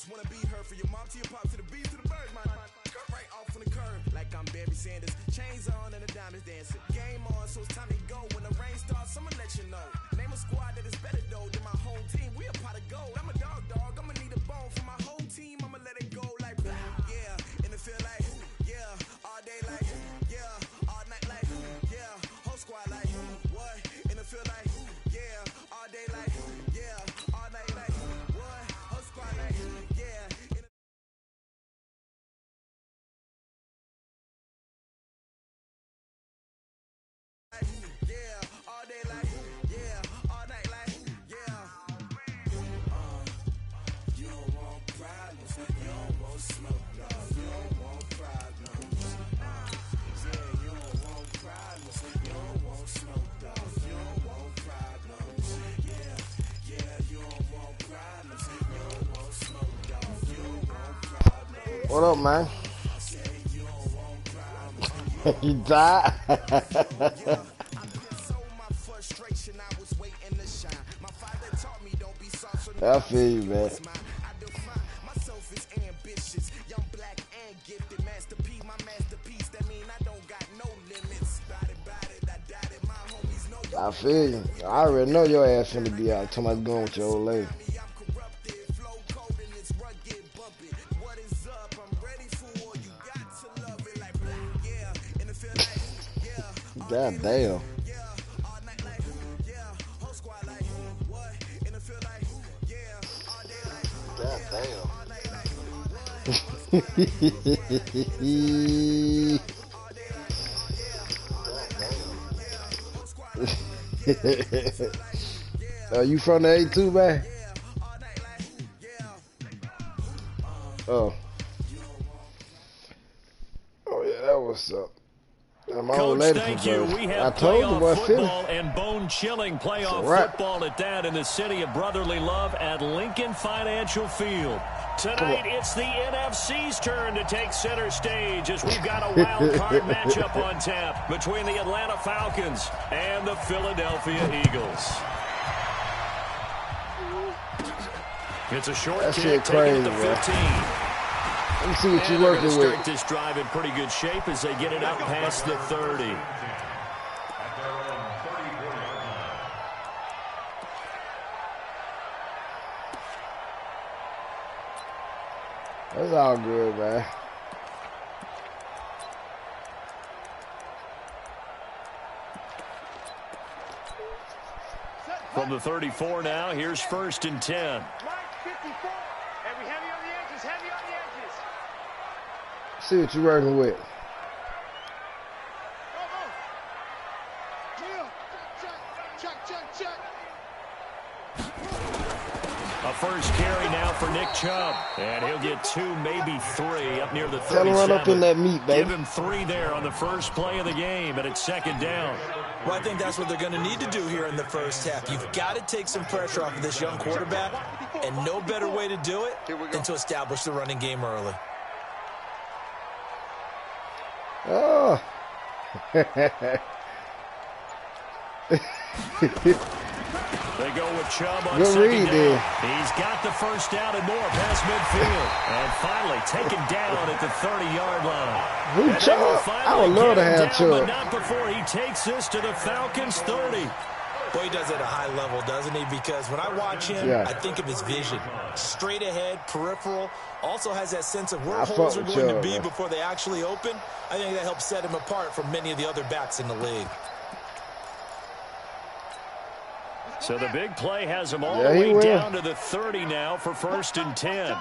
just wanna be her for your mom to your pop to the beat to the birds, man. Cut right off on the curb like I'm Barry Sanders. Chains on and the diamonds dancing. Game on, so it's time to go. When the rain starts, I'ma let you know. Name a squad that is better though than my home team. We a pot of gold. I'm a dog. I'ma need a bone for my whole team. I'ma let it go like yeah, and it feel like yeah, all day like yeah, all night like yeah, whole squad like what? And it feel like yeah, all day like yeah, all night like what? Whole squad like yeah. Yeah, all day like yeah, all night like yeah. You don't want problems, you don't want smoke, dog. You don't want problems. Yeah, you don't want problems, you don't want smoke, dog. You don't want problems. Yeah, you don't want problems, you don't want smoke, dog. You don't want problems. What up, man? You died? I feel you, man. I feel you. I already know your ass finna be out till I'm going with your old lady. God damn. God damn. Are you from the A2, man? Oh. Oh yeah, that was up. Coach, thank you. We have playoff football and bone-chilling playoff football at that in the city of brotherly love at Lincoln Financial Field. Tonight, it's the NFC's turn to take center stage as we've got a wild card matchup on tap between the Atlanta Falcons and the Philadelphia Eagles. It's a short kick taken at the 15. Let me see what you're working with. Start this drive in pretty good shape as they get it out past the 30. That's all good, man. From the 34 now, here's 1st and 10. See what you're working with. A first carry now for Nick Chubb. And he'll get 2, maybe 3 up near the 37. Tell him run up in that meat, baby. Give him 3 there on the first play of the game, and it's 2nd down. Well, I think that's what they're going to need to do here in the first half. You've got to take some pressure off of this young quarterback, and no better way to do it than to establish the running game early. Oh. They go with Chubb on Good 2nd read down. there. He's got the first down and more past midfield. And finally taken down at the 30-yard line. Who, Chubb? I would love to have Chubb. But not before he takes this to the Falcons 30. Boy, he does it at a high level, doesn't he? Because when I watch him, I think of his vision. Straight ahead, peripheral. Also has that sense of where holes are going to be before they actually open. I think that helps set him apart from many of the other backs in the league. So the big play has him all the way down to the 30 now for 1st and 10.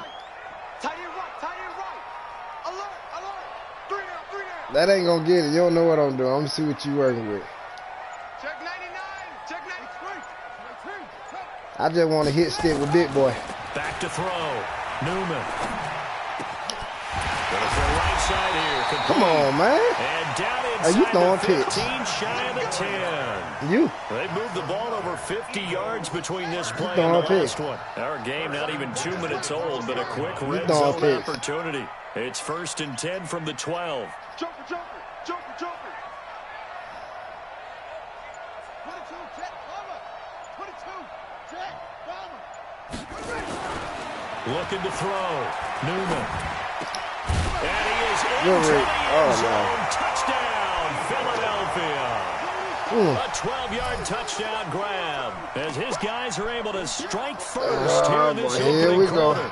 That ain't going to get it. You don't know what I'm doing. I'm going to see what you're working with. Check 99. Check 93. I just want to hit stick with Big Boy. Back to throw. Newman. Going to throw right side here. Complete. Come on, man. And down inside you throwing the 15, shy of the 10. They moved the ball over 50 yards between this play and the last one. Our game not even 2 minutes old, but a quick red zone opportunity. It's 1st and 10 from the 12. Joker. 22, check, bomber. 22, check, bomber. looking to throw. Newman. And he is into the end zone. Touchdown, Philadelphia. A 12-yard touchdown grab as his guys are able to strike first here in this opening quarter.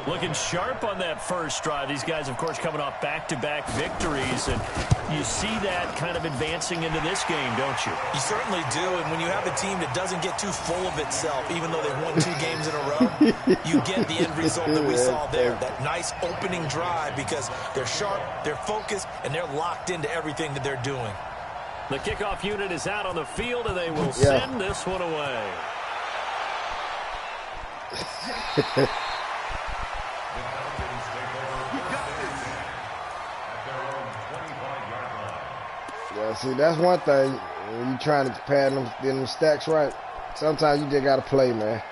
Looking sharp on that first drive. These guys, of course, coming off back-to-back victories, and you see that kind of advancing into this game, don't you? You certainly do, and when you have a team that doesn't get too full of itself, even though they've won 2 games in a row, you get the end result that we saw there, that nice opening drive, because they're sharp, they're focused, and they're locked into everything that they're doing. The kickoff unit is out on the field, and they will send this one away. Yeah, see, that's one thing when you're trying to pad them stacks right. Sometimes you just got to play, man.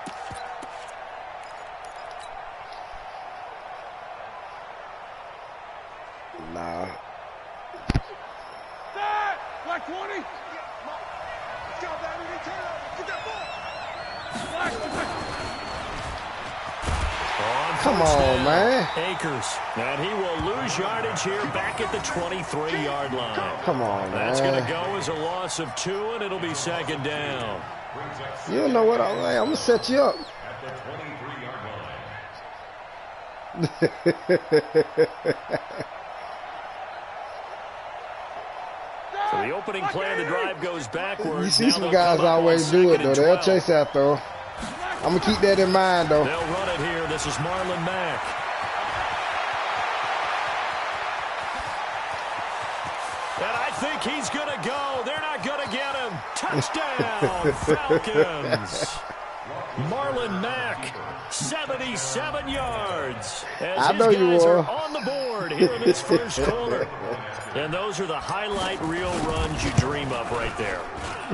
Nah. Black 20. Let's go, baby. Get that ball. Come on, man. Akers. And he will lose yardage here back at the 23-yard line. Come on, man. That's going to go as a loss of 2, and it'll be second down. You don't know what I'm going to set you up. So the opening play of the drive goes backwards. You see some guys always do it, though. They'll chase that, though. I'm going to keep that in mind, though. They'll run it here. This is Marlon Mack. And I think he's going to go. They're not going to get him. Touchdown, Falcons. Marlon Mack, 77 yards. As his guys are on the board here in this first quarter. And those are the highlight reel runs you dream of right there.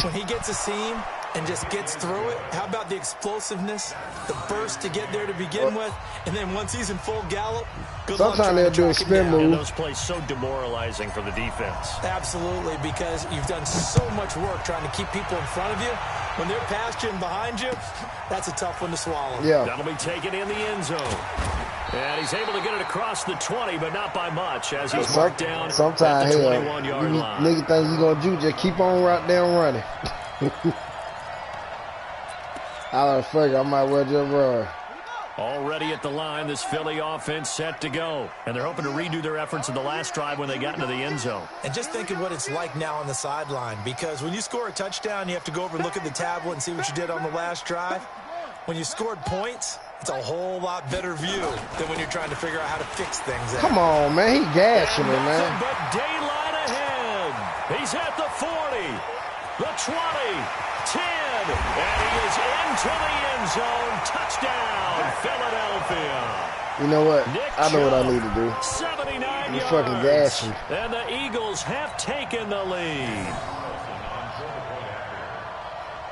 When he gets a seam and just gets through it, how about the explosiveness, the burst to get there to begin with, and then once he's in full gallop, good luck trying to track him down. And those plays so demoralizing for the defense. Absolutely, because you've done so much work trying to keep people in front of you. When they're past you and behind you, that's a tough one to swallow. Yeah. That'll be taken in the end zone. And he's able to get it across the 20, but not by much, as he's marked down sometimes, at the 21-yard line. Nigga think you going to do, just keep on right down running. I was figure I might well just run. Already at the line, this Philly offense set to go. And they're hoping to redo their efforts in the last drive when they got into the end zone. And just think of what it's like now on the sideline, because when you score a touchdown, you have to go over and look at the tablet and see what you did on the last drive. When you scored points, it's a whole lot better view than when you're trying to figure out how to fix things. Come on, man. He gashing me, man. But daylight ahead. He's at the 40, the 20, 10, and he is into the end zone. Touchdown, Philadelphia. You know what? I know what I need to do. 79 you yards. Fucking gashing. And the Eagles have taken the lead.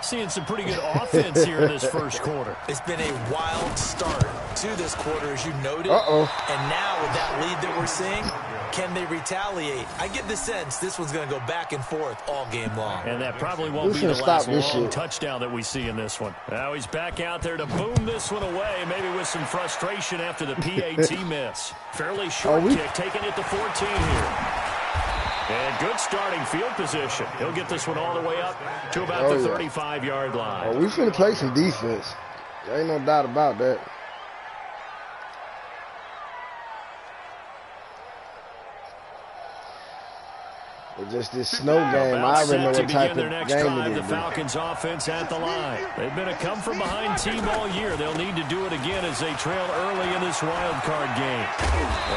Seeing some pretty good offense here in this first quarter. It's been a wild start to this quarter, as you noted. And now with that lead that we're seeing, can they retaliate? I get the sense this one's going to go back and forth all game long. And that probably won't be the last long touchdown that we see in this one. Now he's back out there to boom this one away, maybe with some frustration after the PAT miss. Fairly short kick, taking it to 14 here. And good starting field position. He'll get this one all the way up to about the 35-yard line. Oh, we finna play some defense. There ain't no doubt about that. It's just this snow game. I already know what type of game it is. The Falcons offense at the line. They've been a come-from-behind team all year. They'll need to do it again as they trail early in this wild card game.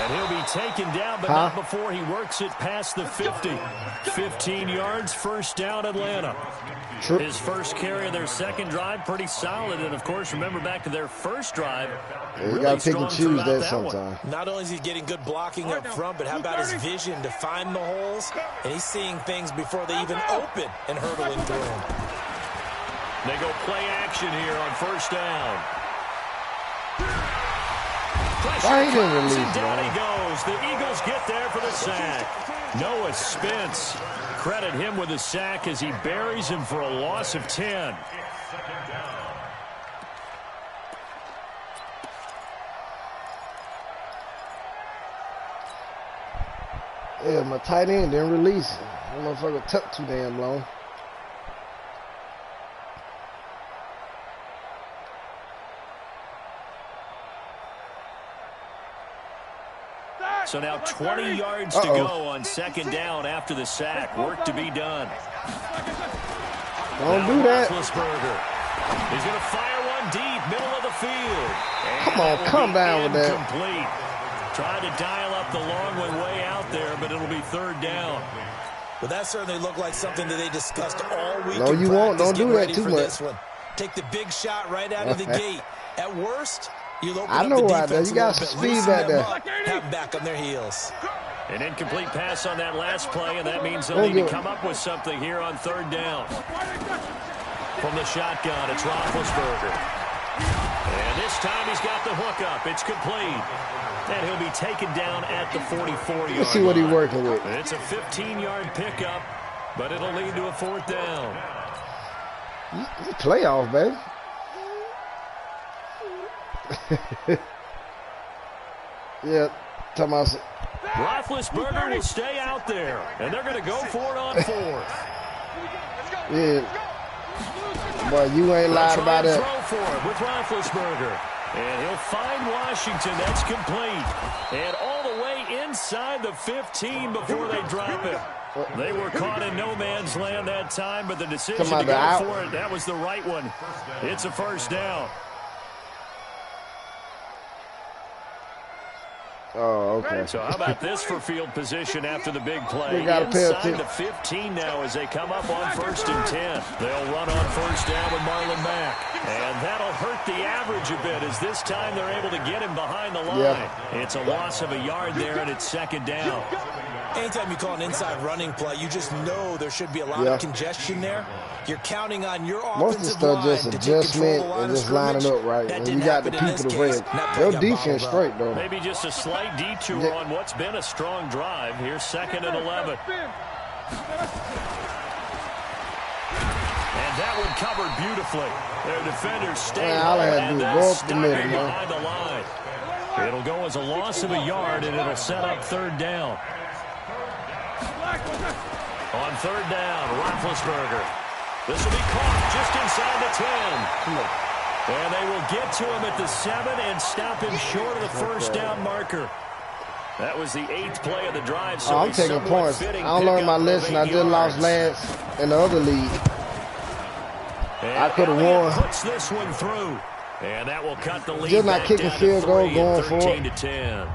And he'll be taken down, but not before he works it past the 50. 15 yards, first down, Atlanta. His first carry of their second drive, pretty solid. And, of course, remember back to their first drive. You got to pick and choose that sometimes. Not only is he getting good blocking up front, but how about his vision to find the holes? And he's seeing things before they even open and hurdling through them. They go play action here on first down. Why he didn't release, down he goes. The Eagles get there for the sack. Noah Spence, credit him with a sack as he buries him for a loss of 10. Yeah, my tight end didn't release it. That motherfucker took too damn long. So now 20 yards to go on second down after the sack. Work to be done. Don't do that. He's going to fire one deep, middle of the field. Come on, come down with that. Incomplete. Trying to dial up the long one way out there, but it'll be third down. Well, that certainly looked like something that they discussed all week. No, you won't. Don't do that too much. Take the big shot right out of the gate. At worst, you'll open I up know the right there. You got some speed back there. Have back on their heels. An incomplete pass on that last play, and that means they'll need to come up with something here on third down. From the shotgun, it's Roethlisberger. And this time he's got the hook up. It's complete. And he'll be taken down at the 44-yard line. Let's see what he's working with. It's a 15-yard pickup, but it'll lead to a fourth down. It's a playoff, baby. Yeah, talking about. Roethlisberger will stay out there, and they're going to go for it on fourth. Yeah. Boy, you ain't lied about that. Throw for it with Roethlisberger. And he'll find Washington. That's complete. And all the way inside the 15 before they drop it. They were caught in no man's land that time, but the decision to go for it, that was the right one. It's a first down. Oh, okay. So how about this for field position after the big play? Inside the 15 now as they come up on 1st and 10. They'll run on first down with Marlon Mack. And that'll hurt the average a bit as this time they're able to get him behind the line. Yeah. It's a loss of a yard there, and it's second down. Anytime you call an inside running play, you just know there should be a lot of congestion there. You're counting on your offensive line just adjustment and just lining up right. And you got the people to win. Their defense straight, though. Maybe just a slight detour on what's been a strong drive. Here's 2nd and 11. And that one covered beautifully. Their defenders stay and they'll stop him behind the line. It'll go as a loss of a yard, and it'll set up third down. On third down, Roethlisberger. This will be caught just inside the 10. And they will get to him at the 7 and stop him short of the first down marker. That was the 8th play of the drive. So I'm taking points. I don't learn my lesson. I just lost Lance in the other league. And I could have won. Puts this one through. And that will cut the lead. Just not kicking field goal, going for it. 13-10.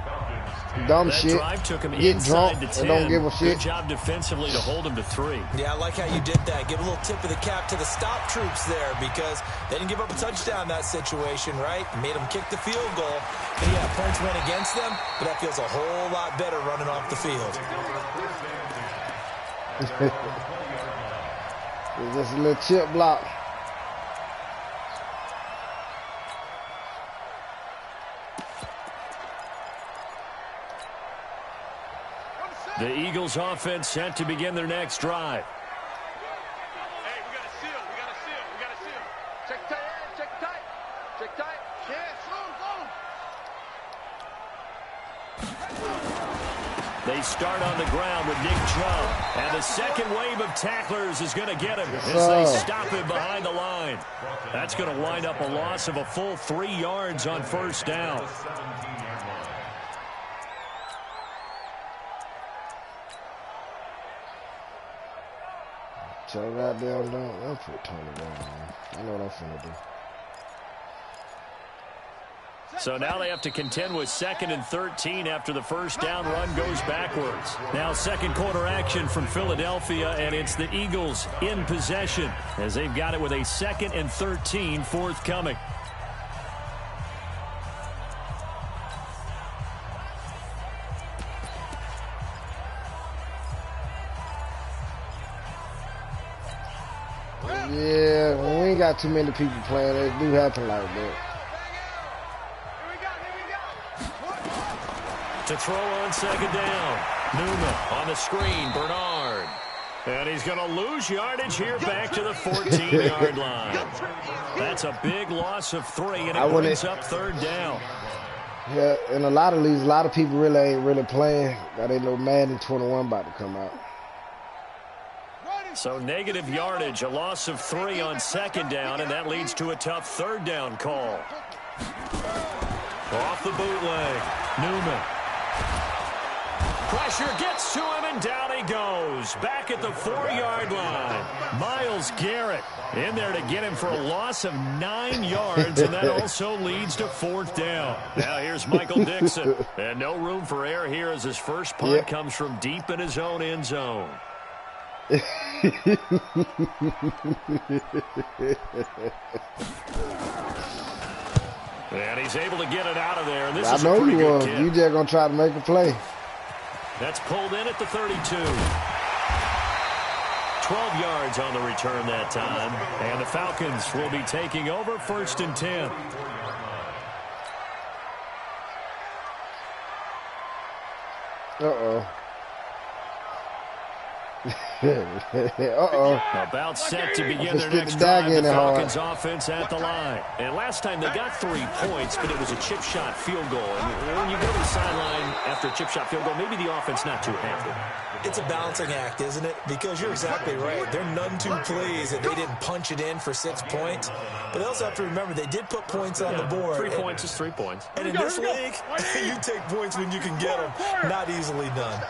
Dumb that shit. Drive took him Get drunk and don't give a shit. Good job defensively to hold him to 3. Yeah, I like how you did that. Give a little tip of the cap to the stop troops there because they didn't give up a touchdown in that situation, right? Made them kick the field goal. And yeah, points went against them, but that feels a whole lot better running off the field. It's just a little chip block. The Eagles offense set to begin their next drive. Hey, we got a seal. We got a seal. We got a seal. Check tight. Check tight. Check tight. Yeah, slow. They start on the ground with Nick Chubb. And the second wave of tacklers is going to get him as they stop him behind the line. That's going to wind up a loss of a full 3 yards on first down. So right there, I'm put 21, man. I know what I'm finna do. So now they have to contend with 2nd and 13 after the first down run goes backwards. Now second quarter action from Philadelphia, and it's the Eagles in possession as they've got it with a 2nd and 13 forthcoming. Yeah, when we ain't got too many people playing, it do happen like that. To throw on second down. Newman on the screen. Bernard. And he's going to lose yardage here back to the 14-yard line. That's a big loss of 3, and it brings up third down. Yeah, in a lot of leagues, a lot of people really ain't really playing. Got a little Madden 21 about to come out. So negative yardage, a loss of 3 on second down, and that leads to a tough third down call. Off the bootleg, Newman. Pressure gets to him, and down he goes. Back at the 4-yard line. Myles Garrett in there to get him for a loss of 9 yards, and that also leads to 4th down. Now here's Michael Dixon. And no room for error here as his first punt comes from deep in his own end zone. And he's able to get it out of there. And this is a pretty good kick. You just going to try to make a play. That's pulled in at the 32. 12 yards on the return that time. And the Falcons will be taking over 1st and 10. Uh-oh. About set to begin their next drive. The Falcons offense at the line. And last time they got 3 points, but it was a chip shot field goal. And when you go to the sideline after a chip shot field goal, maybe the offense not too happy. It's a balancing act, isn't it? Because you're exactly right. They're none too pleased that they didn't punch it in for 6 points. But they also have to remember they did put points on the board. 3 points is 3 points. And in this league, you take points when you can get them. Not easily done.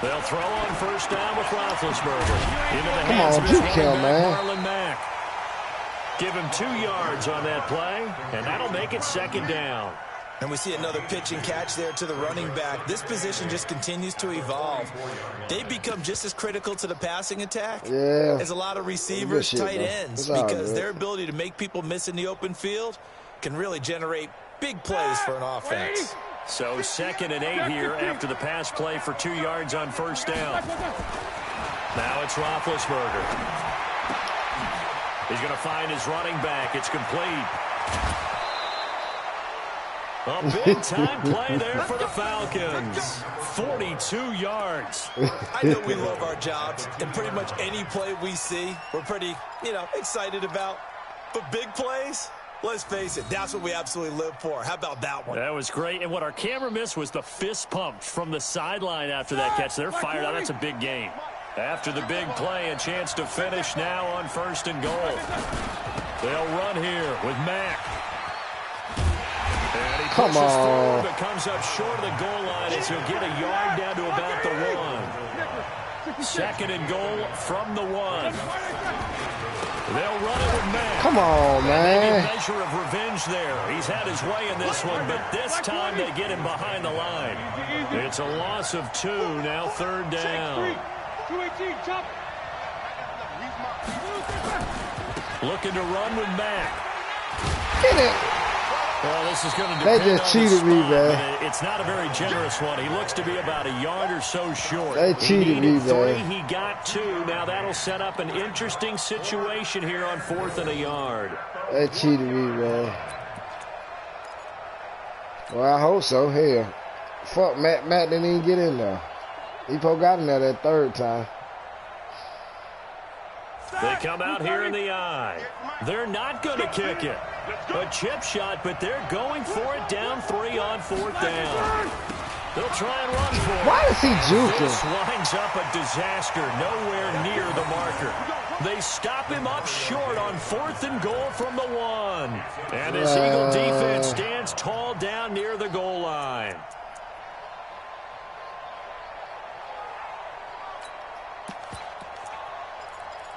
They'll throw on 1st down with Roethlisberger. Into the hands of his running back, Marlon Mack. Give him 2 yards on that play, and that'll make it 2nd down. And we see another pitch and catch there to the running back. This position just continues to evolve. They've become just as critical to the passing attack as a lot of receivers, tight ends, because their ability to make people miss in the open field can really generate big plays for an offense. So 2nd and 8 here after the pass play for 2 yards on 1st down. Now it's Roethlisberger. He's going to find his running back. It's complete. A big-time play there for the Falcons. 42 yards. I know we love our jobs, and pretty much any play we see, we're pretty, excited about. But big plays, let's face it, that's what we absolutely live for. How about that one? That was great. And what our camera missed was the fist pump from the sideline after that catch. They're fired out. That's a big game. After the big play, a chance to finish now on 1st and goal. They'll run here with Mack. And he pushes forward, but comes up short of the goal line as he'll get a yard down to about the 1. 2nd and goal from the 1. They'll run it with Mack. Come on, man. Maybe a measure of revenge there. He's had his way in this one, but this time they get him behind the line. It's a loss of 2, now 3rd down. Looking to run with Mack. Get it. Well, this is going to they depend just on cheated the me, spot, man. It's not a very generous one. He looks to be about a yard or so short. They cheated me, man. 3, he got 2. Now that'll set up an interesting situation here on 4th and a yard. They cheated me, man. Well, I hope so. Hell, fuck, Matt didn't even get in there. He got in there that 3rd time. They come out here in the eye. They're not going to kick it. A chip shot, but they're going for it down 3 on 4th down. They'll try and run for it. Why is he juking? This winds up a disaster nowhere near the marker. They stop him up short on 4th and goal from the 1. And this Eagle defense stands tall down near the goal line.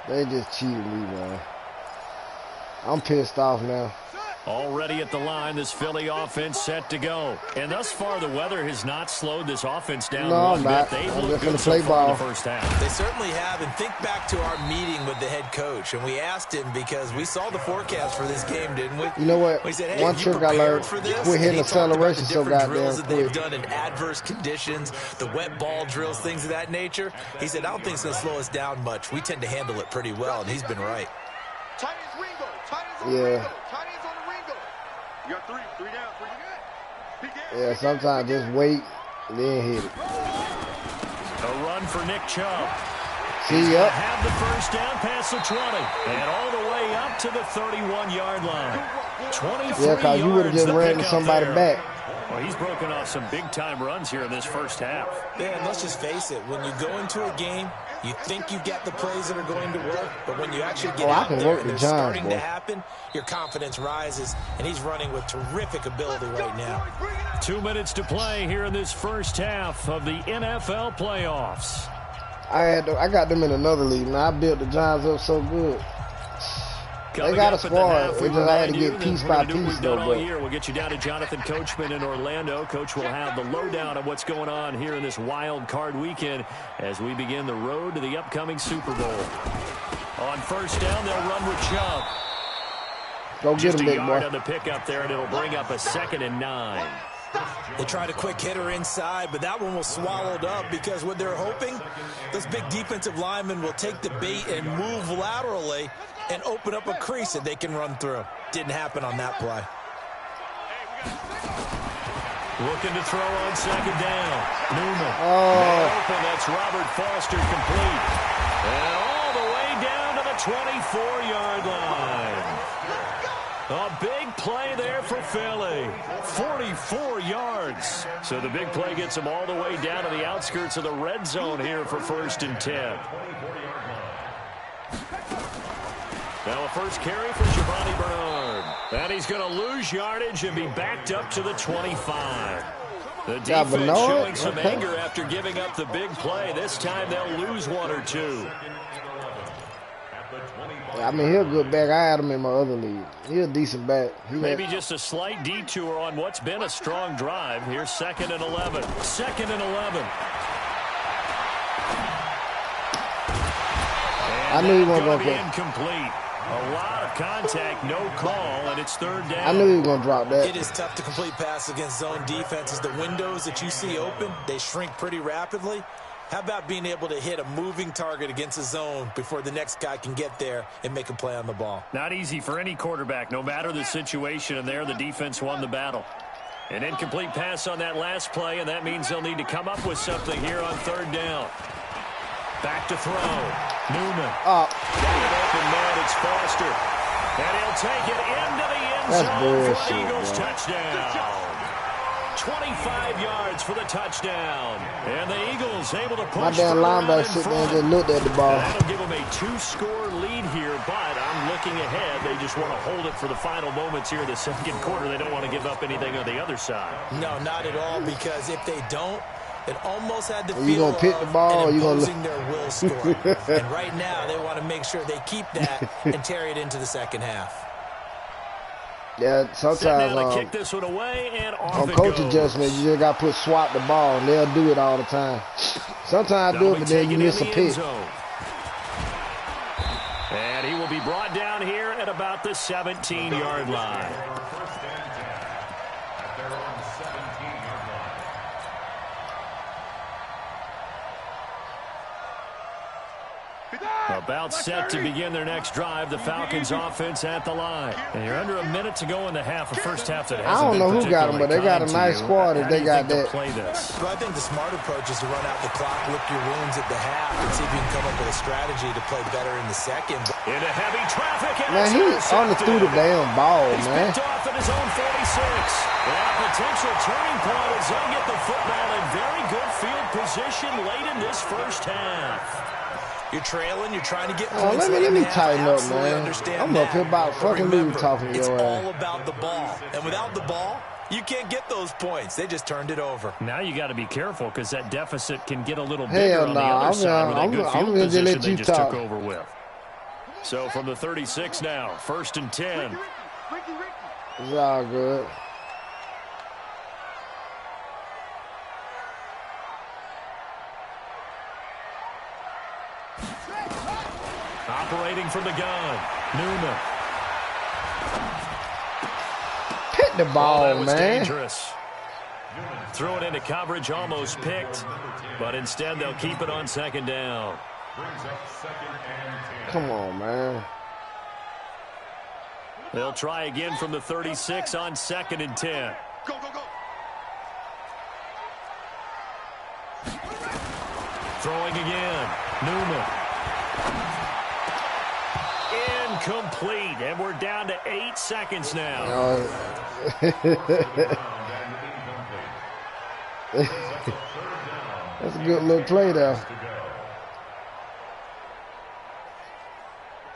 They just cheated me, man. I'm pissed off now. Already at the line, this Philly offense set to go. And thus far, the weather has not slowed this offense down one bit. They've looked good so far in the first half. They certainly have. And think back to our meeting with the head coach. And we asked him because we saw the forecast for this game, didn't we? You know what? We said, hey, one trick I learned, quit hitting acceleration so goddamn quick. They've done in adverse conditions, the wet ball drills, things of that nature. He said, I don't think it's going to slow us down much. We tend to handle it pretty well, and he's been right. Yeah. You got 3 down, 3 good. Yeah, sometimes just wait and then hit it. A run for Nick Chubb. See ya. Have the first down past the 20 and all the way up to the 31-yard line. Yeah, because you would have just ran somebody back. Well, he's broken off some big-time runs here in this first half. Yeah, and let's just face it. When you go into a game, you think you get the plays that are going to work, but when you actually get out there and they're starting to happen, your confidence rises, and he's running with terrific ability right now. 2 minutes to play here in this first half of the NFL playoffs. I got them in another league. Now I built the Giants up so good. They got a squad. They just had to get piece by piece, though. We'll get you down to Jonathan Coachman in Orlando. Coach will have the lowdown of what's going on here in this wild card weekend as we begin the road to the upcoming Super Bowl. On first down, they'll run with Chubb. Go get him, big boy. Just a yard on the pickup there, and it'll bring up a 2nd and 9. They tried a quick hitter inside, but that one was swallowed up because what they're hoping, those big defensive linemen will take the bait and move laterally and open up a crease that they can run through. Didn't happen on that play. Looking to throw on 2nd down. Newman. Open. That's Robert Foster complete. And all the way down to the 24-yard line. A big play there for Philly. 44 yards. So the big play gets them all the way down to the outskirts of the red zone here for 1st and 10. Now a first carry for Giovanni Bernard. And he's going to lose yardage and be backed up to the 25. The defense showing some anger after giving up the big play. This time they'll lose 1 or 2. I mean, he's a good back. I had him in my other league. He's a decent back. Maybe just a slight detour on what's been a strong drive. Here's 2nd and 11. 2nd and 11. I knew he wasn't going to be incomplete. A lot of contact, no call, and it's 3rd down. I knew he was going to drop that. It is tough to complete passes against zone defenses. The windows that you see open, they shrink pretty rapidly. How about being able to hit a moving target against a zone before the next guy can get there and make a play on the ball? Not easy for any quarterback, no matter the situation, and there the defense won the battle. An incomplete pass on that last play, and that means they'll need to come up with something here on 3rd down. Back to throw. Newman. Got an open man. It's Foster. And he'll take it into the end zone for the Eagles touchdown. 25 yards for the touchdown. And the Eagles able to push. My damn linebacker sitting there and just looked at the ball. That'll give them a 2-score lead here, but I'm looking ahead. They just want to hold it for the final moments here in the 2nd quarter. They don't want to give up anything on the other side. No, not at all, because if they don't, it almost had the feel you gonna pick the ball or you imposing their will score. And right now, they want to make sure they keep that and carry it into the 2nd half. Yeah, sometimes kick this one away and off on coach adjustment, you just got to swat the ball, and they'll do it all the time. Sometimes I do it, but then you miss a pick. And he will be brought down here at about the 17-yard line. About set to begin their next drive. The Falcons offense at the line. And you're under a minute to go in the half. A first half that hasn't I don't know who got them, but they got a nice squad if they got that. Play this. Well, I think the smart approach is to run out the clock, lick your wounds at the half, and see if you can come up with a strategy to play better in the 2nd. Into heavy traffic. Man, he underthrew the damn ball, man. He's picked off at his own 46. And a potential turning point as they get the football in very good field position late in this first half. You're trailing. You're trying to get points. Let me tighten up, man. I'm up here about fucking losing talking to your ass. It's all about the ball. And without the ball, you can't get those points. They just turned it over. Now you got to be careful because that deficit can get a little bigger on the other side with that good field position they just took over with. So from the 36 now, 1st and 10. It's all good. Operating from the gun, Newman. Pick the ball, that was man. Dangerous. Threw it into coverage, almost picked, but instead they'll keep it on 2nd down. Come on, man. They'll try again from the 36 on 2nd and 10. Go, go, go. Throwing again, Newman. incomplete, and we're down to 8 seconds now. That's a good little play there.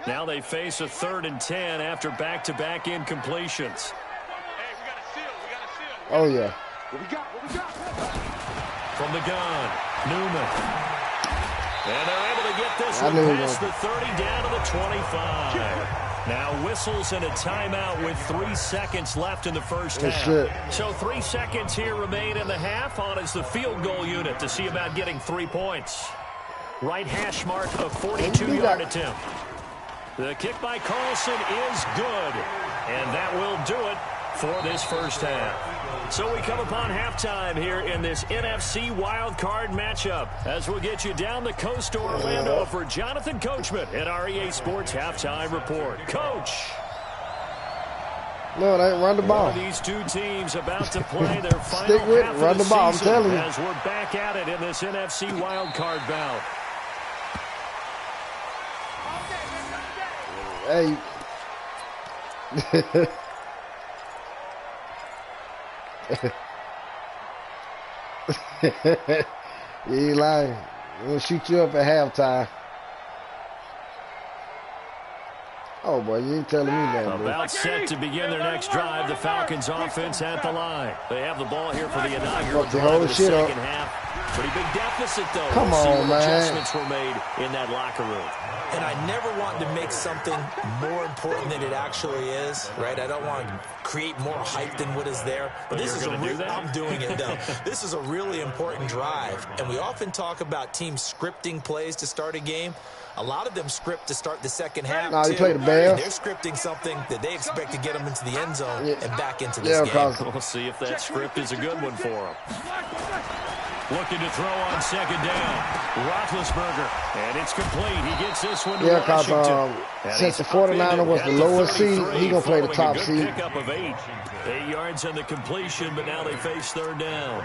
Now they face a 3rd and 10 after back-to-back incompletions. Hey, we got a seal. We got a seal. Oh, yeah. What we got? From the gun, Newman. And they're able to get this one past the 30 down to the 25. Now whistles and a timeout with 3 seconds left in the first half. So 3 seconds here remain in the half. On is the field goal unit to see about getting 3 points. Right hash mark, a 42-yard attempt. The kick by Carlson is good. And that will do it for this first half. So we come upon halftime here in this NFC wildcard matchup as we'll get you down the coast to Orlando for Jonathan Coachman at our EA Sports Halftime Report. Coach. No, they run the ball. One of these two teams about to play their final Stick with half it, run of the ball, I'm season telling you. as we're back at it in this NFC wildcard bout. Hey. You ain't lying. We'll shoot you up at halftime. Oh, boy, you ain't telling me that. About set to begin their next drive, the Falcons offense at the line. They have the ball here for the inaugural drive of the second half. Pretty big deficit, though. Come on, man. Adjustments were made in that locker room. And I never want to make something more important than it actually is, right? I don't want to create more hype than what is there. But this is I'm doing it, though. This is a really important drive. And we often talk about teams scripting plays to start a game. A lot of them script to start the second half, too. They play the Bears. They're scripting something that they expect to get them into the end zone and back into this game. We'll see if that script is a good one for them. Looking to throw on second down. Roethlisberger. And it's complete. He gets this one to Washington. Since the 49er was the lowest seed, he's going to play the top seed. Pickup of 8. 8 yards on the completion, but now they face third down.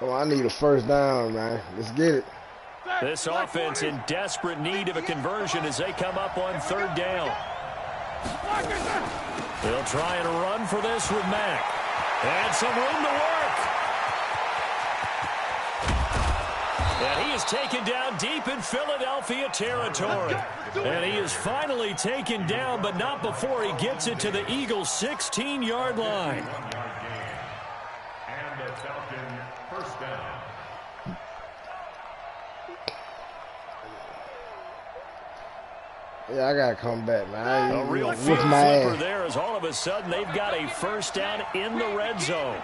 Oh, I need a first down, man. Let's get it. This offense in desperate need of a conversion as they come up on third down. They'll try and run for this with Mack. And some room to work. And he is taken down deep in Philadelphia territory. And he is finally taken down, but not before he gets it to the Eagles' 16-yard line. And the Falcon first down. Yeah, I got to come back, man. A real field flipper there as all of a sudden they've got a first down in the red zone.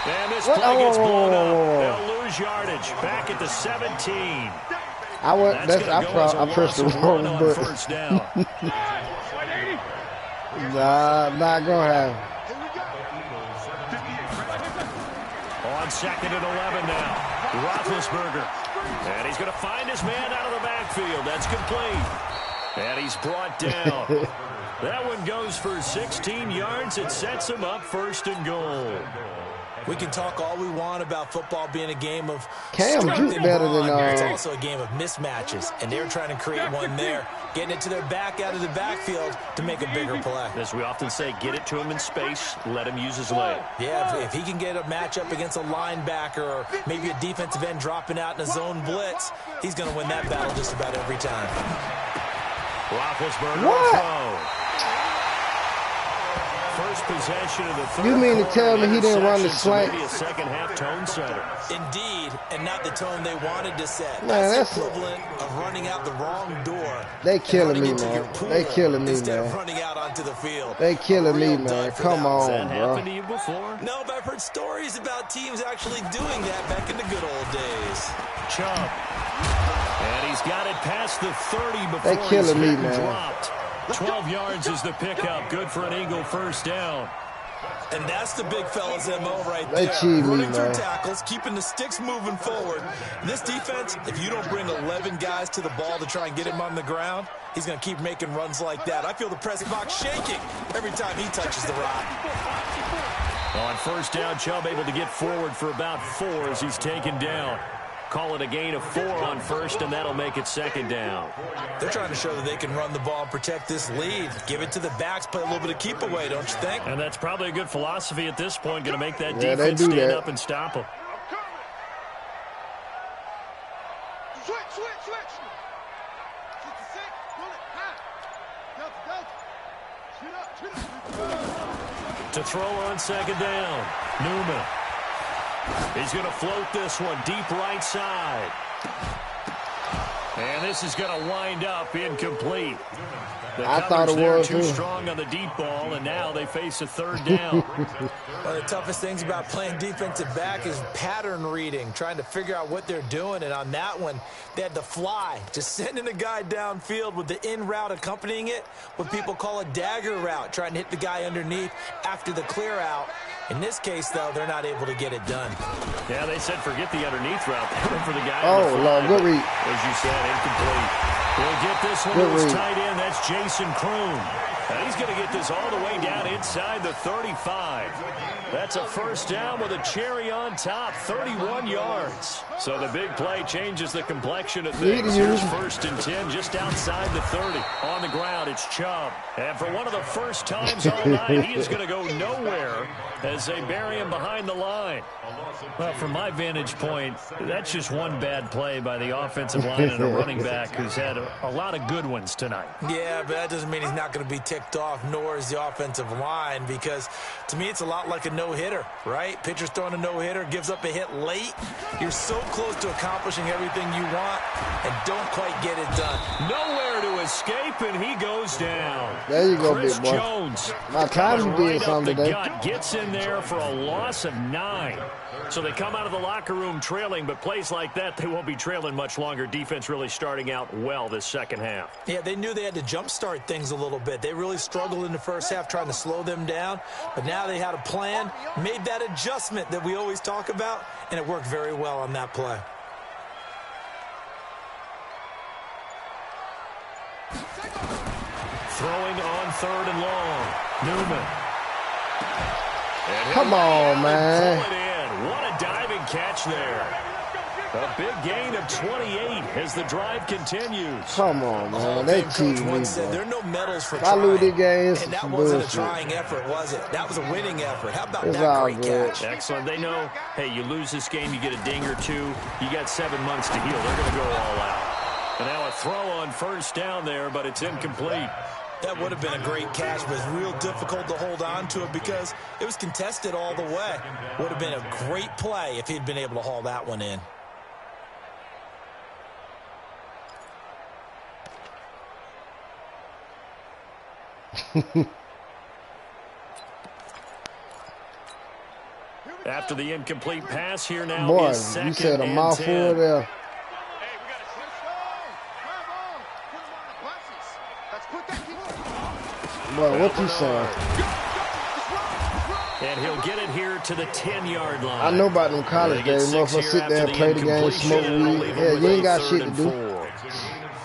And this play gets blown up. They'll lose yardage back at the 17. I pressed the wrong button. Nah, not going to happen. On second and 11 now. Roethlisberger. And he's going to find his man out of the backfield. That's complete. And he's brought down. That one goes for 16 yards. It sets him up first and goal. We can talk all we want about football being a game of Cam Duke better than It's also a game of mismatches, and they're trying to create one there, getting it to their back out of the backfield to make a bigger play. As we often say, get it to him in space, let him use his leg. Yeah, if he can get a matchup against a linebacker or maybe a defensive end dropping out in a zone blitz, he's going to win that battle just about every time. Roethlisberger will throw. First possession of the third. You mean to tell me he didn't run the slant? Maybe a second half tone setter. Indeed, and not the tone they wanted to set. Man, that's equivalent of running out the wrong door. They killing me, man. They killing me, instead man. of running out onto the field. They killing me, man. Come on, Has that bro. happened to you before? No, but I've heard stories about teams actually doing that back in the good old days. Chubb. And he's got it past the 30 before They killing me, he's man. dropped. 12 yards is the pickup. Good for an Eagle first down. And that's the big fella's MO right They there. cheat me, Running through man. tackles, keeping the sticks moving forward. This defense, if you don't bring 11 guys to the ball to try and get him on the ground, he's going to keep making runs like that. I feel the press box shaking every time he touches the rock. On first down, Chubb able to get forward for about 4 as he's taken down. Call it a gain of 4 on first, and that'll make it second down. They're trying to show that they can run the ball and protect this lead. Give it to the backs, play a little bit of keep away, don't you think? And that's probably a good philosophy at this point, going to make that defense stand up and stop them. To throw on second down, Newman. He's going to float this one deep right side. And this is going to wind up incomplete. I thought it was too strong on the deep ball, and now they face a third down. One of the toughest things about playing defensive back is pattern reading, trying to figure out what they're doing. And on that one, they had to fly, just sending a guy downfield with the in route accompanying it, what people call a dagger route, trying to hit the guy underneath after the clear out. In this case, though, they're not able to get it done. Yeah, they said forget the underneath route. They went for the guy. Oh, Lord, good read. As you said, incomplete. We'll get this one to his tight end. That's Jason Kroon. And he's going to get this all the way down inside the 35. That's a first down with a cherry on top, 31 yards. So the big play changes the complexion of things. Here's first and 10 just outside the 30. On the ground, it's Chubb. And for one of the first times all night, he is going to go nowhere as they bury him behind the line. Well, from my vantage point, that's just one bad play by the offensive line and a running back who's had a lot of good ones tonight. Yeah, but that doesn't mean he's not going to be ticked off, nor is the offensive line, because to me it's a lot like a no-hitter, right? Pitcher's throwing a no-hitter, gives up a hit late. You're so close to accomplishing everything you want and don't quite get it done. Nowhere to escape, and he goes down. There you go, Chris big boy. Jones. My time did something today. Gets in there for a loss of 9. So they come out of the locker room trailing, but plays like that, they won't be trailing much longer. Defense really starting out well this second half. Yeah, they knew they had to jumpstart things a little bit. They really struggled in the first half trying to slow them down, but now they had a plan, made that adjustment that we always talk about, and it worked very well on that play. Throwing on third and long. Newman. Come on, man. What a diving catch there. A big gain of 28 as the drive continues. Come on, man. They cheated me, said there are no medals for trying. I lose the game. And that wasn't a trying effort, was it? That was a winning effort. How about it's that great catch? Excellent. They know, hey, you lose this game, you get a ding or two. You got 7 months to heal. They're going to go all out. And now a throw on first down there, but it's incomplete. That would have been a great catch, but it's real difficult to hold on to it because it was contested all the way. Would have been a great play if he'd been able to haul that one in. After the incomplete pass here now, boy, is second you said a and mouthful 10. there. Boy, what you saying? And he'll get it here to the 10-yard line. I know about them college days. Motherfuckers sit there and play the game, smoke weed. Yeah, you ain't got shit to do.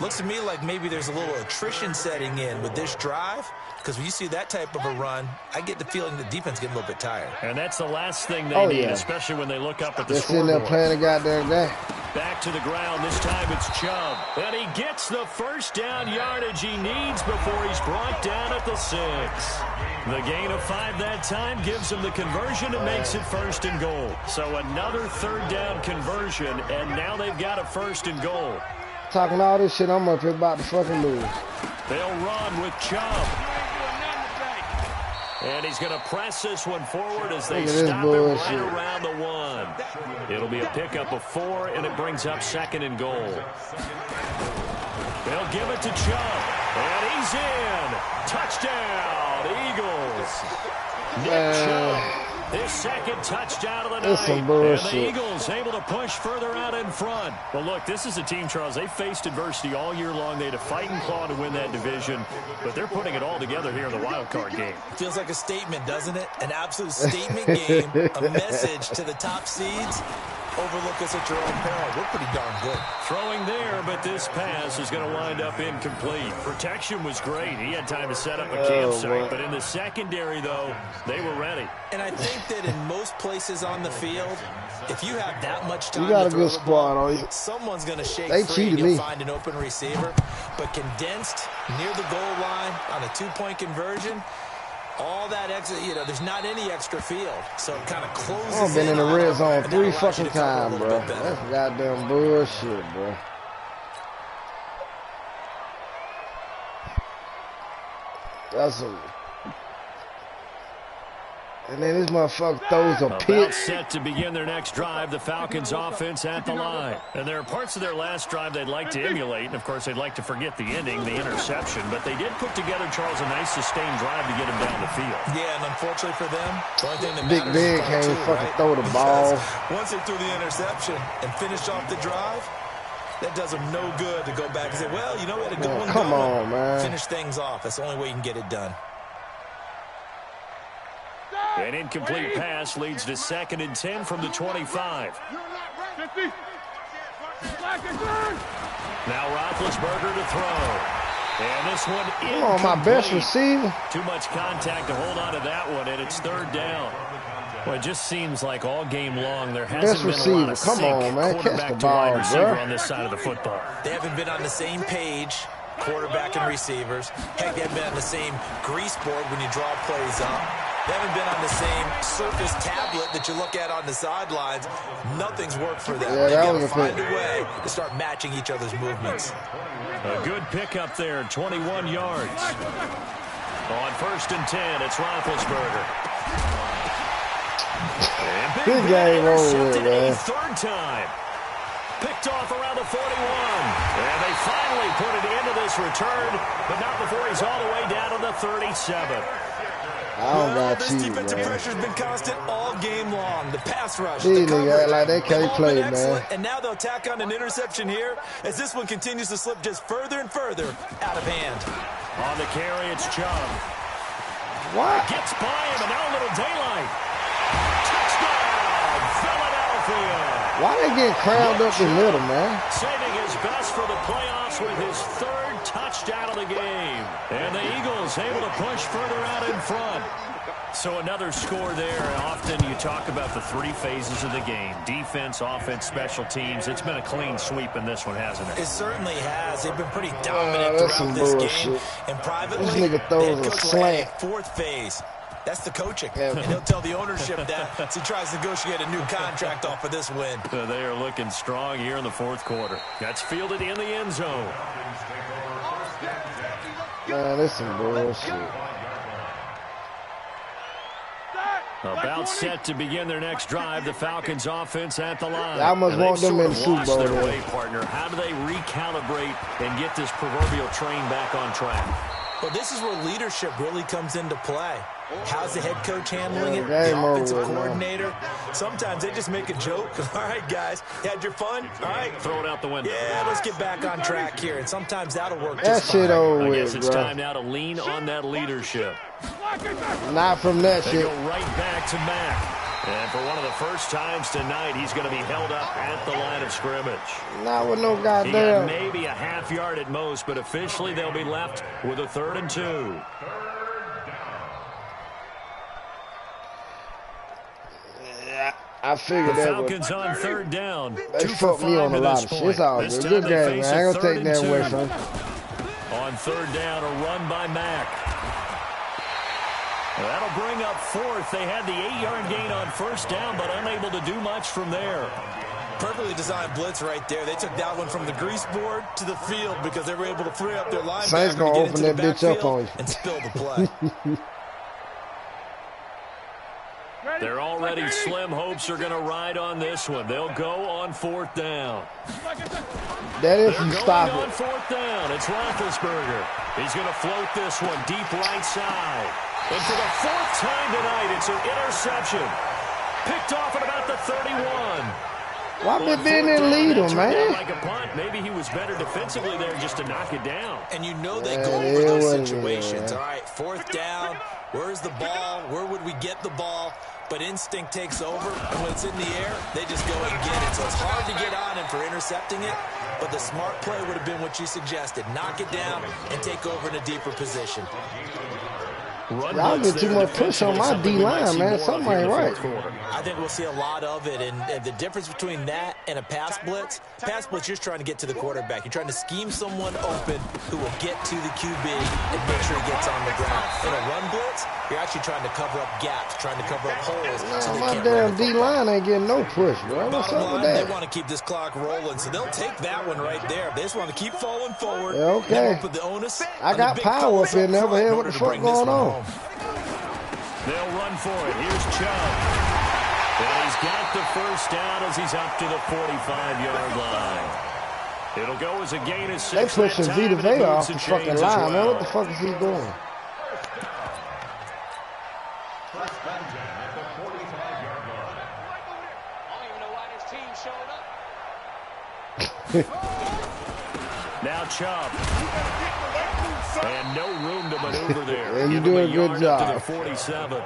Looks to me like maybe there's a little attrition setting in with this drive, because when you see that type of a run, I get the feeling the defense getting a little bit tired. And that's the last thing they need, especially when they look up at the scoreboard. They're sitting there playing the goddamn game. Back to the ground. This time it's Chubb. And he gets the first down yardage he needs before he's brought down at the 6. The gain of 5 that time gives him the conversion and makes it first and goal. So another third down conversion, and now they've got a first and goal. Talking all this shit, I'm up here about to fucking lose. They'll run with Chubb. And he's going to press this one forward as they stop it right around the 1. It'll be a pickup of 4, and it brings up second and goal. They'll give it to Chubb. And he's in. Touchdown, Eagles. Nick Chubb. His second touchdown of the night. Some bullshit. And the Eagles able to push further out in front. Well, look, this is a team, Charles. They faced adversity all year long. They had to fight and claw to win that division, but they're putting it all together here in the wild card game. Feels like a statement, doesn't it? An absolute statement game, a message to the top seeds. overlook us at your own peril. We're pretty darn good. Throwing there, but this pass is going to wind up incomplete. Protection was great. He had time to set up a campsite, but in the secondary, though, they were ready. And I think that in most places on the field, if you have that much time, you got a good squad on you. Someone's going to shake they free cheated and you'll me. find an open receiver. But condensed near the goal line on a 2-point conversion, all that extra, there's not any extra field. So it kind of closes. I've been in the red zone 3 fucking times, bro. That's goddamn bullshit, bro. That's a... And then this motherfucker throws a pick. About set to begin their next drive, the Falcons offense at the line. And there are parts of their last drive they'd like to emulate. And, of course, they'd like to forget the ending, the interception. But they did put together, Charles, a nice sustained drive to get him down the field. Yeah, and unfortunately for them, the only thing that Big Ben can't fucking throw the ball. Once they threw the interception and finished off the drive, that does them no good to go back and say, well, we had a good one. Come on, man. Finish things off. That's the only way you can get it done. An incomplete pass leads to 2nd and 10 from the 25. Now Roethlisberger to throw. And this one incomplete. Oh, my best receiver. Too much contact to hold on to that one, and it's 3rd down. Well, it just seems like all game long there hasn't been a lot of sync quarterback to wide receiver on this side of the football. They haven't been on the same page, quarterback and receivers. Heck, they haven't been on the same grease board when you draw plays up. They haven't been on the same surface tablet that you look at on the sidelines. Nothing's worked for them. They've got to find a way to start matching each other's movements. A good pickup there, 21 yards. On 1st and 10, it's Roethlisberger. And Good game over intercepted man. a 3rd time. Picked off around the 41. And they finally put it into this return, but not before he's all the way down to the 37. I don't got this you, defensive man. pressure's been constant all game long. The pass rush, These the coverage, niggas like they can't play, man. And now they'll tack on an interception here as this one continues to slip just further and further out of hand. On the carry, it's Chubb. What? Gets by him, and now a little daylight. Touchdown, Philadelphia. Why they get crammed up the middle, man? Saving his best for the playoffs with his 3rd touchdown of the game. And the Eagles able to push further out in front. So another score there. Often you talk about the 3 phases of the game. Defense, offense, special teams. It's been a clean sweep in this one, hasn't it? It certainly has. They've been pretty dominant throughout this game. And privately, this nigga throws a slant. 4th phase. That's the coaching. And he'll tell the ownership that as he tries to negotiate a new contract off of this win. They are looking strong here in the 4th quarter. That's fielded in the end zone. Man, this is some bullshit. About set to begin their next drive, the Falcons offense at the line. I must want them in the Super Bowl. Their way, partner. How do they recalibrate and get this proverbial train back on track? Well, this is where leadership really comes into play. How's the head coach handling it? The offensive coordinator? Sometimes they just make a joke. All right, guys, you had your fun? All right. Throw it out the window. Yeah, let's get back on track here. And sometimes that'll work that just shit fine. over I with, guess it's bro. time now to lean on that leadership. Not from that They shit. go right back to Mack. And for one of the first times tonight, he's going to be held up at the line of scrimmage. Not with no He got goddamn. maybe a half yard at most, but officially they'll be left with a 3rd and 2. I figured The that Falcons on 3rd down. they 2 for fucked me 5 on a at lot this of shit. point. It's all This good. time Good they game, face man. I a ain't gonna 3rd take and that 2. away from him. On 3rd down, a run by Mack. That'll bring up 4th. They had the 8-yard gain on 1st down, but unable to do much from there. Perfectly designed blitz right there. They took that one from the grease board to the field because they were able to free up their Saints linebacker gonna to get open into that the bitch up backfield on you. and spill the play. They're already slim hopes are going to ride on this one. They'll go on 4th down. That is They're some going stop on it. 4th down. It's Roethlisberger. He's going to float this one deep right side. And for the 4th time tonight, it's an interception. Picked off at about the 31. Why Big Ben didn't lead him, man? Like a punt. Maybe he was better defensively there just to knock it down. And you know they Yeah, go it over those wasn't, situations. man. All right, 4th down. Where's the ball? Where would we get the ball? but instinct takes over, and when it's in the air, they just go and get it. So it's hard to get on him for intercepting it, but the smart play would have been what you suggested. Knock it down and take over in a deeper position. Y'all get too much push on my D-line, man. Something ain't right. I think we'll see a lot of it, and the difference between that and a pass blitz, you're just trying to get to the quarterback. You're trying to scheme someone open who will get to the QB and make sure he gets on the ground. In a run blitz, you're actually trying to cover up gaps, trying to cover up holes. Man, so they my can't damn D-line ain't getting no push, bro. What's up with that? They want to keep this clock rolling, so they'll take that one right there. They just want to keep falling forward. Yeah, okay. Put the onus I got power up in there, but here, what the fuck going on? They'll run for it. Here's Chubb. And he's got the first down as he's up to the 45-yard line. It'll go as a gain of 6. They pushing Vita Vea off the fucking line, man. What the fuck is he doing? First and 10 at the 45-yard line. I don't even know why this team showed up. Now Chubb. And no room to maneuver there. Yeah, you do a good job. 47.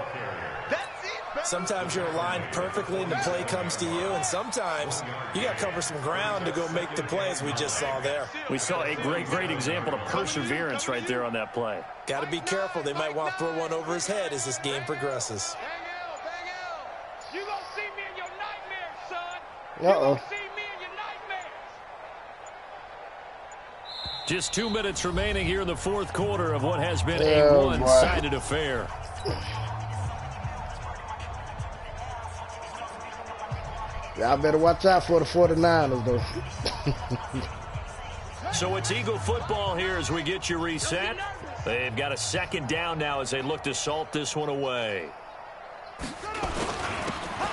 Sometimes you're aligned perfectly and the play comes to you, and sometimes you got to cover some ground to go make the plays we just saw there. We saw a great example of perseverance right there on that play. Got to be careful. They might want to throw one over his head as this game progresses. You gonna see me in your nightmares, son. Uh-oh. You gonna see me in your nightmares. Just 2 minutes remaining here in the fourth quarter of what has been a one-sided affair. Y'all better watch out for the 49ers, though. So it's Eagle football here as we get you reset. They've got a second down now as they look to salt this one away.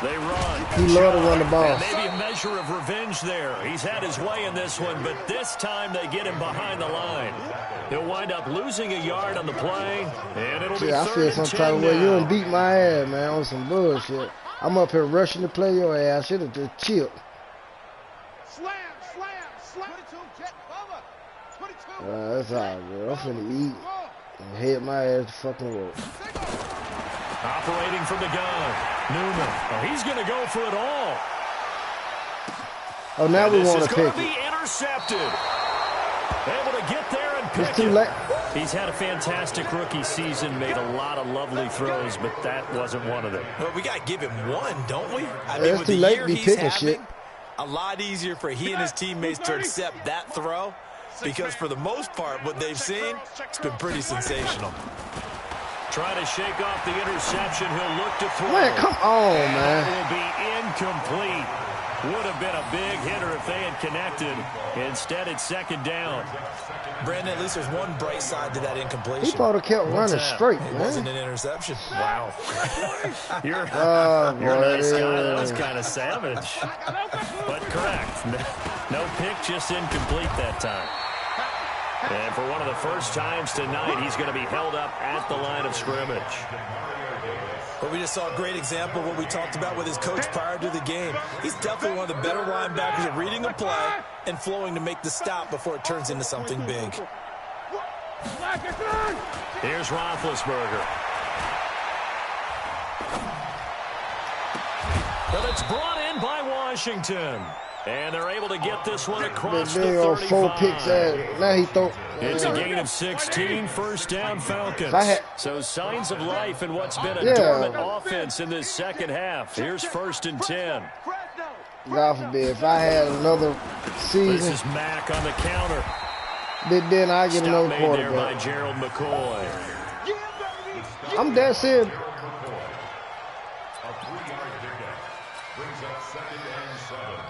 They run. He loves to run the ball. And maybe a measure of revenge there. He's had his way in this one, but this time they get him behind the line. He'll wind up losing a yard on the play, and it'll be I feel some type of way. You done beat my ass, man, on some bullshit. I'm up here rushing to play your ass. I should have just chilled. Slam. 22, jet cover. 22. That's all right, bro. I'm finna eat and head my ass to fucking work. Operating from the gun. Newman. Oh, he's going to go for it all. Oh, now we want to pick it. This is going to be intercepted. Able to get there and pick it. It's too late. He's had a fantastic rookie season, made a lot of lovely throws, but that wasn't one of them. Well, we got to give him one, don't we? I mean, with the year he's having, shit. A lot easier for he and his teammates to accept that throw because for the most part, what they've seen, it's been pretty sensational. Trying to shake off the interception. He'll look to throw. Man, come on, man. It will be incomplete. Would have been a big hitter if they had connected. Instead, it's second down. Brandon, at least there's one bright side to that incompletion. He probably kept running straight, man. It wasn't an interception. Wow. You're boy, that was kind of savage. But correct. No pick, just incomplete that time. And for one of the first times tonight, he's going to be held up at the line of scrimmage. But we just saw a great example of what we talked about with his coach prior to the game. He's definitely one of the better linebackers at reading a play and flowing to make the stop before it turns into something big. Here's Roethlisberger. But it's brought in by Washington. And they're able to get this one across the 35. 4 picks. Now he throw. It's a gain of 16, first down Falcons. So signs of life in what's been a dormant offense in this second half. Here's 1st and 10. God forbid, if I had another season. This is Mack on the counter. Then I get another quarterback. There by Gerald McCoy. I'm dead serious.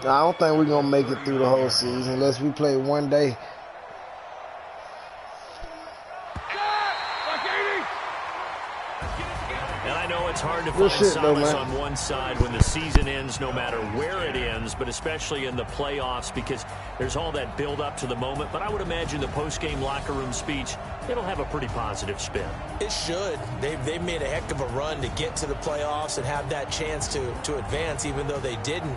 I don't think we're going to make it through the whole season unless we play one day. And I know it's hard to find solace on one side when the season ends, no matter where it ends, but especially in the playoffs because there's all that build up to the moment. But I would imagine the post-game locker room speech, it'll have a pretty positive spin. It should. They've made a heck of a run to get to the playoffs and have that chance to advance, even though they didn't.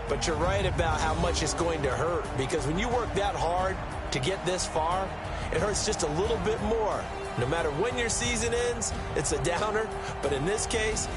But you're right about how much it's going to hurt because when you work that hard to get this far, it hurts just a little bit more. No matter when your season ends, it's a downer. But in this case,